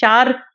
4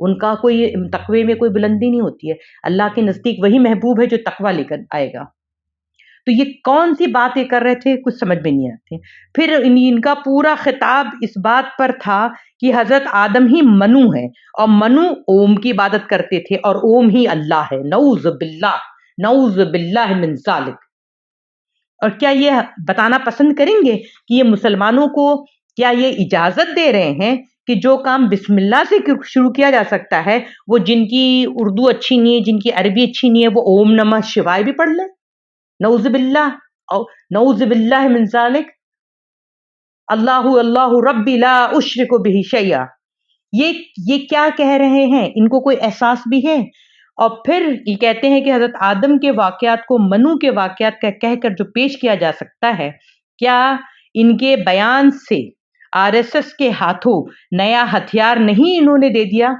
ان کا کوئی تقوی میں کوئی بلندی نہیں ہوتی ہے. اللہ کے نزدیک وہی محبوب ہے جو تقوی لے کر آئے گا. تو یہ کون سی باتیں کر رہے تھے کچھ سمجھ میں نہیں آتے. پھر ان کا پورا خطاب اس بات پر تھا کہ حضرت آدم ہی منو ہے اور منو اوم کی عبادت کرتے تھے اور اوم ہی اللہ ہے. نعوذ باللہ من ذالک. اور کیا یہ بتانا پسند کریں گے کہ یہ مسلمانوں کو کیا یہ اجازت دے رہے ہیں کہ جو کام بسم اللہ سے شروع کیا جا سکتا ہے وہ جن کی اردو اچھی نہیں ہے، جن کی عربی اچھی نہیں ہے، وہ اوم نمہ شوائے بھی پڑھ لیں؟ نعوذ باللہ او نعوذ باللہ من ذالک. اللہ ربی لا اشرک بہ شیئا. یہ کیا کہہ رہے ہیں؟ ان کو کوئی احساس بھی ہے؟ اور پھر یہ کہتے ہیں کہ حضرت آدم کے واقعات کو منو کے واقعات کا کہہ کر جو پیش کیا جا سکتا ہے، کیا ان کے بیان سے آر ایس ایس کے ہاتھوں نیا ہتھیار نہیں انہوں نے دے دیا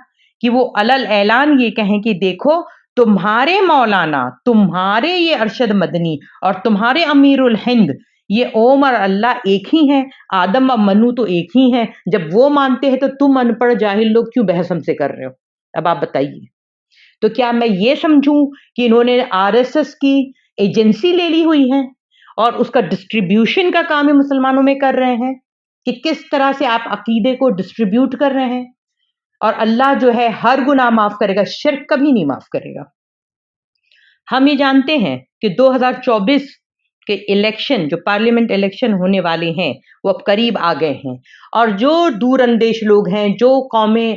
کہ وہ علل اعلان یہ کہیں کہ دیکھو تمہارے مولانا، تمہارے یہ ارشد مدنی اور تمہارے امیر الہند یہ اوم اور اللہ ایک ہی ہیں، آدم اور منو تو ایک ہی ہیں. جب وہ مانتے ہیں تو تم ان پڑھ جاہل لوگ کیوں بحث ہم سے کر رہے ہو؟ اب آپ بتائیے. تو کیا میں یہ سمجھوں کہ انہوں نے آر ایس ایس کی ایجنسی لے لی ہوئی ہے اور اس کا ڈسٹریبیوشن کا کام مسلمانوں میں کر رہے ہیں کہ کس طرح سے آپ عقیدے کو ڈسٹریبیوٹ کر رہے ہیں؟ اور اللہ جو ہے ہر گناہ معاف کرے گا، شرک کبھی نہیں معاف کرے گا. ہم یہ جانتے ہیں کہ 2024 کے الیکشن جو پارلیمنٹ الیکشن ہونے والے ہیں وہ اب قریب آ گئے ہیں، اور جو دور اندیش لوگ ہیں، جو قومیں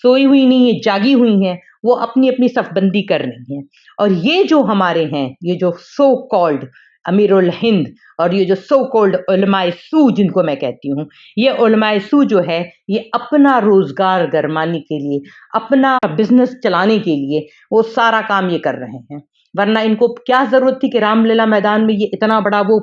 سوئی ہوئی نہیں ہیں، جاگی ہوئی ہیں، وہ اپنی اپنی صف بندی کر رہی ہیں. اور یہ جو ہمارے ہیں، یہ جو سو کالڈ امیر الہند اور یہ جو سو کالڈ علماء سو جن کو میں کہتی ہوں، یہ علماء سو جو ہے یہ اپنا روزگار گرمانے کے لیے، اپنا بزنس چلانے کے لیے وہ سارا کام یہ کر رہے ہیں. ورنہ ان کو کیا ضرورت تھی کہ رام لیلا میدان میں یہ اتنا بڑا وہ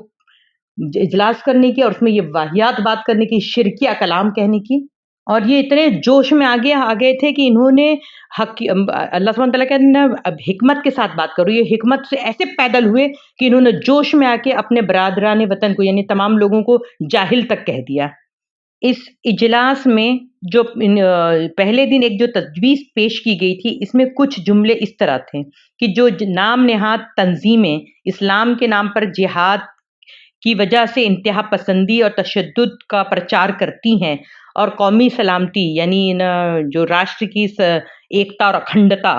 اجلاس کرنے کی اور اس میں یہ واہیات بات کرنے کی، شرکیہ کلام کہنے کی. اور یہ اتنے جوش میں آ گئے تھے کہ انہوں نے اللہ سبحانہ تعالیٰ کہتے ہیں اب حکمت کے ساتھ بات کرو، یہ حکمت سے ایسے پیدل ہوئے کہ انہوں نے جوش میں آ کے اپنے برادران وطن کو یعنی تمام لوگوں کو جاہل تک کہہ دیا. اس اجلاس میں جو پہلے دن ایک جو تجویز پیش کی گئی تھی، اس میں کچھ جملے اس طرح تھے کہ جو نام نہاد تنظیمیں اسلام کے نام پر جہاد کی وجہ سے انتہا پسندی اور تشدد کا پرچار کرتی ہیں اور قومی سلامتی یعنی جو راشٹر کی ایکتا اور اکھنڈتا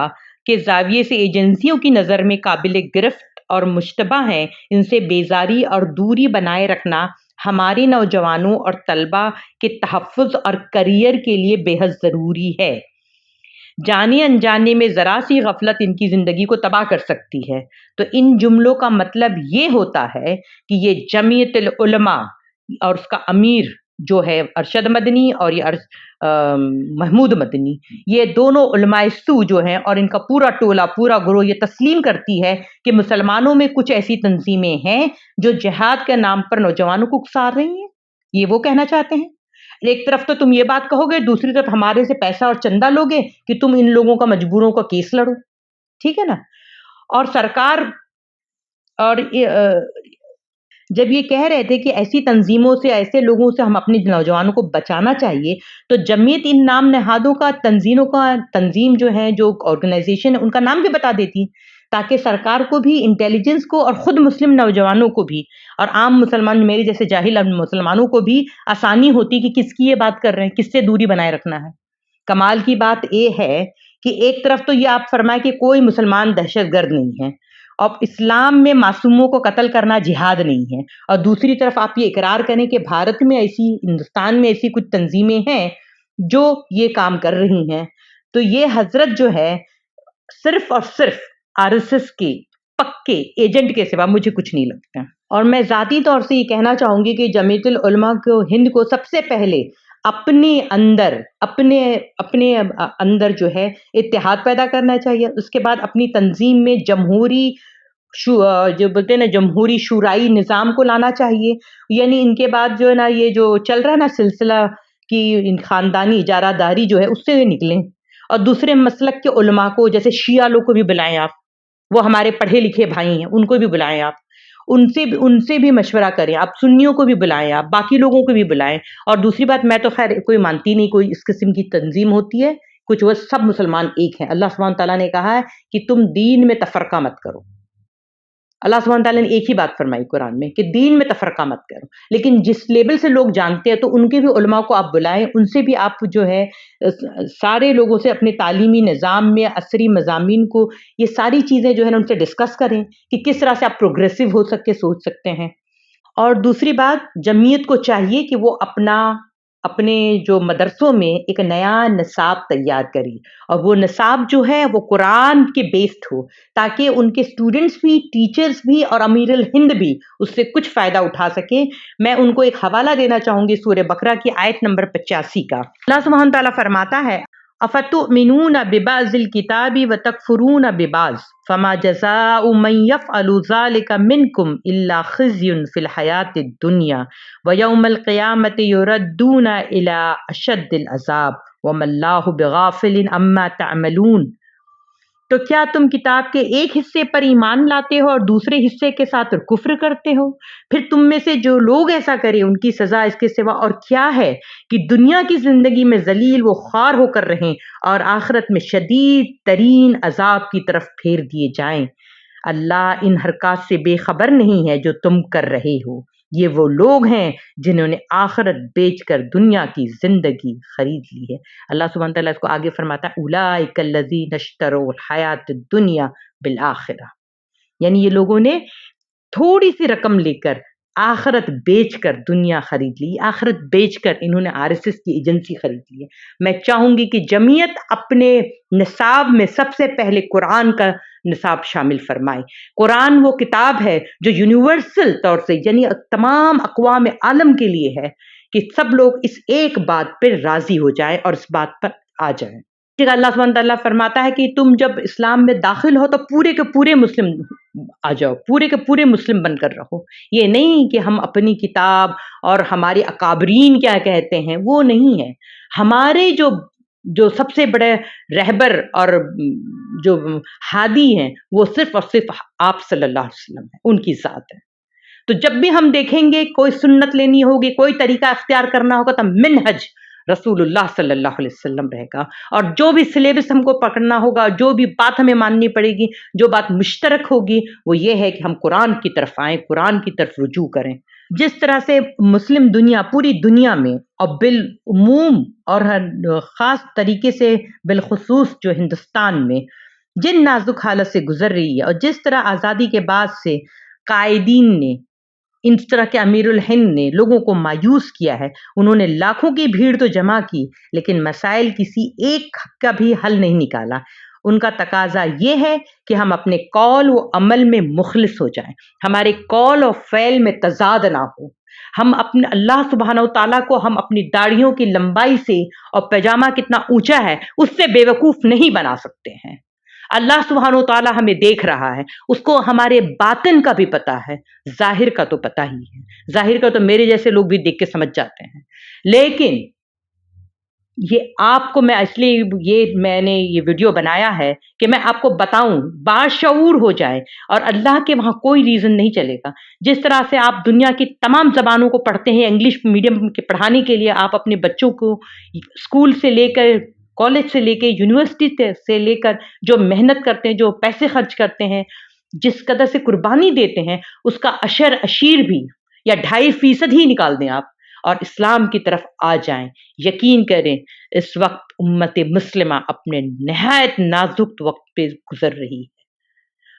کے زاویے سے ایجنسیوں کی نظر میں قابل گرفت اور مشتبہ ہیں، ان سے بیزاری اور دوری بنائے رکھنا ہمارے نوجوانوں اور طلباء کے تحفظ اور کریئر کے لیے بے حد ضروری ہے. جانے انجانے میں ذرا سی غفلت ان کی زندگی کو تباہ کر سکتی ہے. تو ان جملوں کا مطلب یہ ہوتا ہے کہ یہ جمعیت العلماء اور اس کا امیر جو ہے ارشد مدنی اور یہ محمود مدنی، یہ دونوں علماء سو جو ہیں اور ان کا پورا ٹولہ پورا گروہ یہ تسلیم کرتی ہے کہ مسلمانوں میں کچھ ایسی تنظیمیں ہیں جو جہاد کے نام پر نوجوانوں کو اکسا رہی ہیں. یہ وہ کہنا چاہتے ہیں. ایک طرف تو تم یہ بات کہو گے، دوسری طرف ہمارے سے پیسہ اور چندہ لوگے کہ تم ان لوگوں کا مجبوروں کا کیس لڑو. ٹھیک ہے نا. اور سرکار اور جب یہ کہہ رہے تھے کہ ایسی تنظیموں سے، ایسے لوگوں سے ہم اپنے نوجوانوں کو بچانا چاہیے، تو جمعیت ان نام نہادوں کا تنظیم جو ہے، جو آرگنائزیشن ہے، ان کا نام بھی بتا دیتی تاکہ سرکار کو بھی، انٹیلیجنس کو اور خود مسلم نوجوانوں کو بھی اور عام مسلمان میرے جیسے جاہل مسلمانوں کو بھی آسانی ہوتی کہ کس کی یہ بات کر رہے ہیں، کس سے دوری بنائے رکھنا ہے. کمال کی بات یہ ہے کہ ایک طرف تو یہ آپ فرمائے کہ کوئی مسلمان دہشت گرد نہیں ہے اور اسلام میں معصوموں کو قتل کرنا جہاد نہیں ہے، اور دوسری طرف آپ یہ اقرار کریں کہ بھارت میں ایسی، ہندوستان میں ایسی کچھ تنظیمیں ہیں جو یہ کام کر رہی ہیں. تو یہ حضرت جو ہے صرف اور صرف آر ایس ایس کے پکے ایجنٹ کے سوا مجھے کچھ نہیں لگتا. اور میں ذاتی طور سے یہ کہنا چاہوں گی کہ جمعیت العلماء کو ہند کو سب سے پہلے اپنے اندر جو ہے اتحاد پیدا کرنا چاہیے. اس کے بعد اپنی تنظیم میں جمہوری جو بولتے ہیں نا جمہوری شورائی نظام کو لانا چاہیے. یعنی ان کے بعد جو ہے نا یہ جو چل رہا ہے نا سلسلہ کی خاندانی اجارہ داری جو ہے اس سے نکلیں، اور دوسرے مسلک کے علماء کو جیسے شیعہ لوگ کو بھی بلائیں آپ، وہ ہمارے پڑھے لکھے بھائی ہیں، ان کو بھی بلائیں آپ. ان سے بھی مشورہ کریں، آپ سنیوں کو بھی بلائیں، آپ باقی لوگوں کو بھی بلائیں. اور دوسری بات، میں تو خیر کوئی مانتی نہیں کوئی اس قسم کی تنظیم ہوتی ہے کچھ، وہ سب مسلمان ایک ہیں. اللہ سبحانہ تعالیٰ نے کہا ہے کہ تم دین میں تفرقہ مت کرو. اللہ سبحانہ تعالیٰ نے ایک ہی بات فرمائی قرآن میں کہ دین میں تفرقہ مت کرو. لیکن جس لیول سے لوگ جانتے ہیں تو ان کے بھی علماء کو آپ بلائیں، ان سے بھی آپ جو ہے سارے لوگوں سے اپنے تعلیمی نظام میں عصری مضامین کو یہ ساری چیزیں جو ہے نا ان سے ڈسکس کریں کہ کس طرح سے آپ پروگریسو ہو سوچ سکتے ہیں. اور دوسری بات، جمعیت کو چاہیے کہ وہ اپنے جو مدرسوں میں ایک نیا نصاب تیار کری، اور وہ نصاب جو ہے وہ قرآن کے بیسڈ ہو، تاکہ ان کے اسٹوڈنٹس بھی، ٹیچرز بھی اور امیر الہند بھی اس سے کچھ فائدہ اٹھا سکیں. میں ان کو ایک حوالہ دینا چاہوں گی سورہ بقرہ کی آیت نمبر 85 کا. اللہ سبحانہ تعالیٰ فرماتا ہے افتؤمنون ببعض الکتاب وتکفرون ببعض فما جزاء من يفعل ذلك منكم الا خزي في الحیاة الدنیا ویوم القیامة یردون الى اشد العذاب وما اللہ بغافل عما تعملون. تو کیا تم کتاب کے ایک حصے پر ایمان لاتے ہو اور دوسرے حصے کے ساتھ کفر کرتے ہو؟ پھر تم میں سے جو لوگ ایسا کریں ان کی سزا اس کے سوا اور کیا ہے کہ دنیا کی زندگی میں ذلیل و خوار ہو کر رہیں اور آخرت میں شدید ترین عذاب کی طرف پھیر دیے جائیں. اللہ ان حرکات سے بے خبر نہیں ہے جو تم کر رہے ہو. یہ وہ لوگ ہیں جنہوں نے آخرت بیچ کر دنیا کی زندگی خرید لی ہے. اللہ سبحانہ تعالیٰ اس کو آگے فرماتا ہے اولئک الذین اشتروا الحیاۃ الدنیا بالآخرہ، یعنی یہ لوگوں نے تھوڑی سی رقم لے کر آخرت بیچ کر دنیا خرید لی. آخرت بیچ کر انہوں نے RSS کی ایجنسی خرید لی ہے. میں چاہوں گی کہ جمعیت اپنے نصاب میں سب سے پہلے قرآن کا نصاب شامل فرمائے. قرآن وہ کتاب ہے جو یونیورسل طور سے یعنی تمام اقوام عالم کے لیے ہے کہ سب لوگ اس ایک بات پر راضی ہو جائیں اور اس بات پر آ جائیں. اللہ سبحانہ تعالیٰ فرماتا ہے کہ تم جب اسلام میں داخل ہو تو پورے کے پورے مسلم آ جاؤ، پورے کے پورے مسلم بن کر رہو. یہ نہیں کہ ہم اپنی کتاب اور ہمارے اکابرین کیا کہتے ہیں وہ نہیں ہے. ہمارے جو سب سے بڑے رہبر اور جو ہادی ہیں وہ صرف اور صرف آپ صلی اللہ علیہ وسلم ہیں، ان کی ذات ہے. تو جب بھی ہم دیکھیں گے کوئی سنت لینی ہوگی، کوئی طریقہ اختیار کرنا ہوگا تو منہج رسول اللہ صلی اللہ علیہ وسلم رہے گا. اور جو بھی سلیبس ہم کو پکڑنا ہوگا، جو بھی بات ہمیں ماننی پڑے گی، جو بات مشترک ہوگی وہ یہ ہے کہ ہم قرآن کی طرف آئیں، قرآن کی طرف رجوع کریں. جس طرح سے مسلم دنیا پوری دنیا میں اور بالعموم اور خاص طریقے سے بالخصوص جو ہندوستان میں جن نازک حالت سے گزر رہی ہے، اور جس طرح آزادی کے بعد سے قائدین نے، اس طرح کے امیر الہند نے لوگوں کو مایوس کیا ہے، انہوں نے لاکھوں کی بھیڑ تو جمع کی لیکن مسائل کسی ایک کا بھی حل نہیں نکالا. ان کا تقاضا یہ ہے کہ ہم اپنے قول و عمل میں مخلص ہو جائیں، ہمارے قول و فعل میں تضاد نہ ہو. ہم اپنے اللہ سبحانہ و تعالیٰ کو ہم اپنی داڑھیوں کی لمبائی سے اور پیجامہ کتنا اونچا ہے اس سے بے وقوف نہیں بنا سکتے ہیں. اللہ سبحانہ و تعالیٰ ہمیں دیکھ رہا ہے، اس کو ہمارے باطن کا بھی پتہ ہے، ظاہر کا تو پتہ ہی ہے. ظاہر کا تو میرے جیسے لوگ بھی دیکھ کے سمجھ جاتے ہیں. لیکن یہ آپ کو میں اس لیے میں نے یہ ویڈیو بنایا ہے کہ میں آپ کو بتاؤں، باشعور ہو جائیں. اور اللہ کے وہاں کوئی ریزن نہیں چلے گا. جس طرح سے آپ دنیا کی تمام زبانوں کو پڑھتے ہیں، انگلش میڈیم کے پڑھانے کے لیے آپ اپنے بچوں کو اسکول سے لے کر، کالج سے لے کے، یونیورسٹی سے لے کر جو محنت کرتے ہیں، جو پیسے خرچ کرتے ہیں، جس قدر سے قربانی دیتے ہیں، اس کا عشر عشیر بھی یا 2.5% ہی نکال دیں آپ اور اسلام کی طرف آ جائیں. یقین کریں اس وقت امت مسلمہ اپنے نہایت نازک وقت پہ گزر رہی ہے،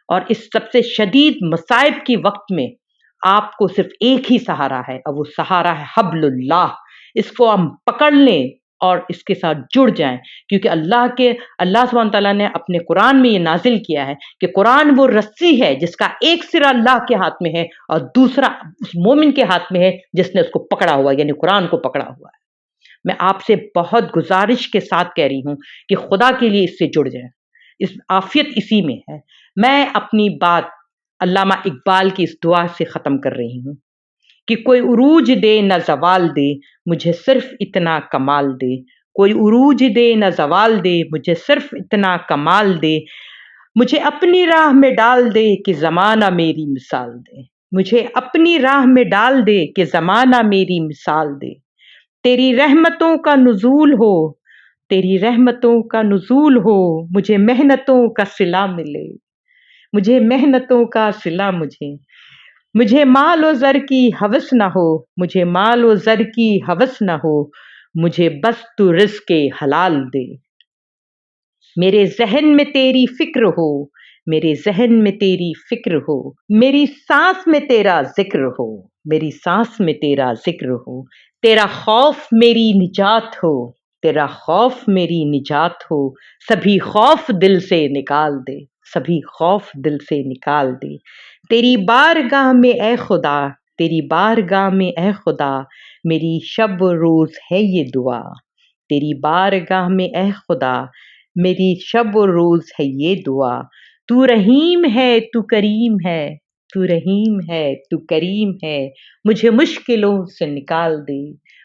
اور اس سب سے شدید مصائب کی وقت میں آپ کو صرف ایک ہی سہارا ہے، اور وہ سہارا ہے حبل اللہ. اس کو ہم پکڑ لیں اور اس کے ساتھ جڑ جائیں، کیونکہ اللہ سبحانہ تعالیٰ نے اپنے قرآن میں یہ نازل کیا ہے کہ قرآن وہ رسی ہے جس کا ایک سرا اللہ کے ہاتھ میں ہے اور دوسرا اس مومن کے ہاتھ میں ہے جس نے اس کو پکڑا ہوا ہے، یعنی قرآن کو پکڑا ہوا ہے. میں آپ سے بہت گزارش کے ساتھ کہہ رہی ہوں کہ خدا کے لیے اس سے جڑ جائیں، اس عافیت اسی میں ہے. میں اپنی بات علامہ اقبال کی اس دعا سے ختم کر رہی ہوں کہ کوئی عروج دے نہ زوال دے، مجھے صرف اتنا کمال دے. کوئی عروج دے نہ زوال دے، مجھے صرف اتنا کمال دے. مجھے اپنی راہ میں ڈال دے کہ زمانہ میری مثال دے. مجھے اپنی راہ میں ڈال دے کہ زمانہ میری مثال دے، تیری رحمتوں کا نزول ہو، تیری رحمتوں کا نزول ہو، مجھے محنتوں کا صلہ ملے، مجھے محنتوں کا صلہ مجھے مال و زر کی ہوس نہ ہو، مجھے مال و زر کی ہوس نہ ہو، مجھے بس تو رزق حلال دے، میرے ذہن میں تیری فکر ہو، میرے ذہن میں تیری فکر ہو، میری سانس میں تیرا ذکر ہو، میری سانس میں تیرا ذکر ہو، تیرا خوف میری نجات ہو، تیرا خوف میری نجات ہو، سبھی خوف دل سے نکال دے، سبھی خوف دل سے نکال دے، تیری بارگاہ میں اے خدا، تیری بارگاہ میں اے خدا، میری شب روز ہے یہ دعا، تیری بارگاہ میں اے خدا، میری شب و روز ہے یہ دعا، تو رحیم ہے تو کریم ہے، تو رحیم ہے تو کریم ہے، مجھے مشکلوں سے نکال دے،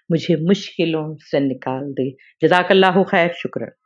مجھے مشکلوں سے نکال دے۔ جزاک اللہ خیر، شکریہ۔